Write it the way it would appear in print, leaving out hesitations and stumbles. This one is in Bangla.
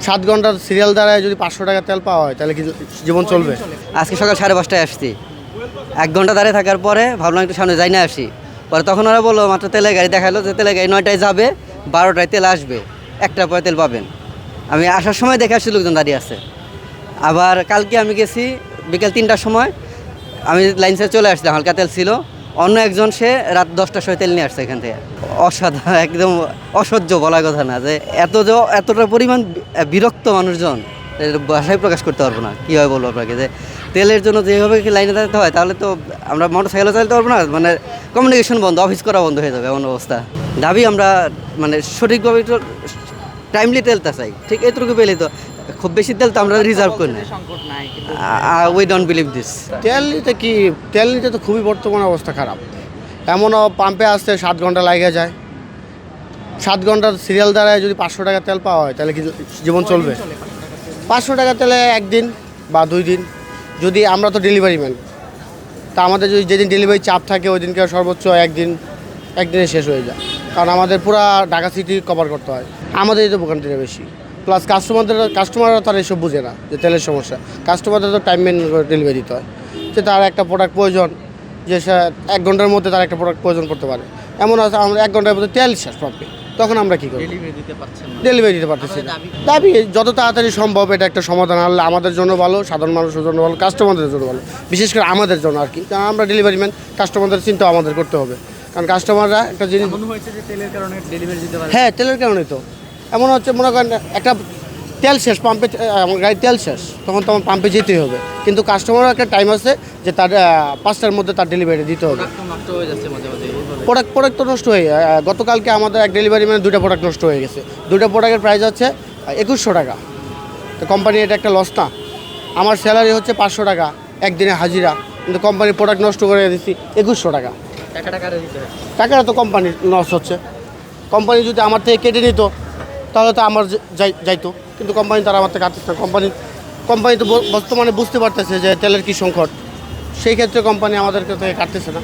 7 ঘন্টার সিরিয়াল দ্বারায় যদি 500 টাকা তেল পাওয়া হয় তাহলে কি জীবন চলবে? আজকে সকাল 5:30টায় আসছি, 1 ঘন্টা দাঁড়িয়ে থাকার পরে ভাবলাম একটু সামনে যাই না আসি। পরে তখন ওরা বললো মাত্র তেলের গাড়ি দেখালো যে তেলের গাড়ি 9টায় যাবে, 12টায় তেল আসবে, 1টার পরে তেল পাবেন। আমি আসার সময় দেখে আসছি লোকজন দাঁড়িয়ে আছে। আবার কালকে আমি গেছি বিকেল 3টার সময়, আমি লাইন ছেড়ে চলে আসছিলাম, হালকা তেল ছিল। অন্য একজন সে রাত 10টার সময় তেল নিয়ে আসছে এখান থেকে। অসাধারণ, একদম অসহ্য বলার কথা না, যে এতটা পরিমাণ বিরক্ত মানুষজন, এর ভাষায় প্রকাশ করতে পারবো না। কীভাবে বলবো আপনাকে, যে তেলের জন্য যেভাবে লাইনে দাঁড়াতে হয়, তাহলে তো আমরা মোটর সাইকেলও চালাতে পারবো না, মানে কমিউনিকেশন বন্ধ, অফিস করা বন্ধ হয়ে যাবে এমন অবস্থা। দাবি আমরা মানে সঠিকভাবে একটু টাইমলি তেলটা চাই, ঠিক এতটুকু পেলেই তো। খুব বেশি তেল তো আমরা রিজার্ভ করি না, উই ডোন্ট বিলিভ দিস। তেল নিতে তো খুবই বর্তমান অবস্থা খারাপ। এমনও পাম্পে আসতে 7 ঘন্টা লাগে যায়। 7 ঘন্টার সিরিয়াল দ্বারায় যদি 500 টাকা তেল পাওয়া হয় তাহলে কি জীবন চলবে? 500 টাকা তেলে একদিন বা 2 দিন। যদি আমরা তো ডেলিভারি ম্যান, তা আমাদের যদি যেদিন ডেলিভারি চাপ থাকে ওই দিনকে সর্বোচ্চ একদিনে শেষ হয়ে যায়, কারণ আমাদের পুরো ঢাকা সিটি কভার করতে হয়। আমাদেরই তো ভোগান্তিটা বেশি, প্লাস কাস্টমাররা তারা এসব বুঝে না যে তেলের সমস্যা। কাস্টমারদের তো টাইম মেনটেন করে ডেলিভারি দিতে হয়, যে তার একটা প্রোডাক্ট প্রয়োজন, যে সে 1 ঘন্টার মধ্যে তার একটা প্রোডাক্ট প্রয়োজন পড়তে পারে। এমন আছে আমরা 1 ঘন্টার মধ্যে তেল শেষ পাম্পে, তখন আমরা কী করি? ডেলিভারি দিতে পারতেছি না। দাবি যত তাড়াতাড়ি সম্ভব এটা একটা সমাধান আনলে আমাদের জন্য ভালো, সাধারণ মানুষের জন্য ভালো, কাস্টমারদের জন্য ভালো, বিশেষ করে আমাদের জন্য আর কি। কারণ আমরা ডেলিভারি ম্যান, কাস্টমারদের চিন্তাও আমাদের করতে হবে, কারণ কাস্টমাররা একটা জিনিস হ্যাঁ তেলের কারণে তো এমন হচ্ছে। মনে করেন একটা তেল শেষ পাম্পে, আমার গাড়ির তেল শেষ, তখন তো আমার পাম্পে যেতেই হবে, কিন্তু কাস্টমারও একটা টাইম আছে যে তার 5টার মধ্যে তার ডেলিভারি দিতে হবে। প্রোডাক্ট তো নষ্ট হয়ে গতকালকে আমাদের এক ডেলিভারি মানে 2টা প্রোডাক্ট নষ্ট হয়ে গেছে। 2টা প্রোডাক্টের প্রাইস হচ্ছে 2100 টাকা। তো কোম্পানি এটা একটা লস না? আমার স্যালারি হচ্ছে 500 টাকা একদিনে হাজিরা, কিন্তু কোম্পানির প্রোডাক্ট নষ্ট করে দিচ্ছি 2100 টাকা। টাকাটা তো কোম্পানির লস হচ্ছে। কোম্পানি যদি আমার থেকে কেটে নিত তাহলে তো আমার যাইতো, কিন্তু কোম্পানি তারা আমার থেকে কাটতেছে না। কোম্পানি তো বর্তমানে বুঝতে পারতেছে যে তেলের কী সংকট, সেই ক্ষেত্রে কোম্পানি আমাদের থেকে কাটতেছে না।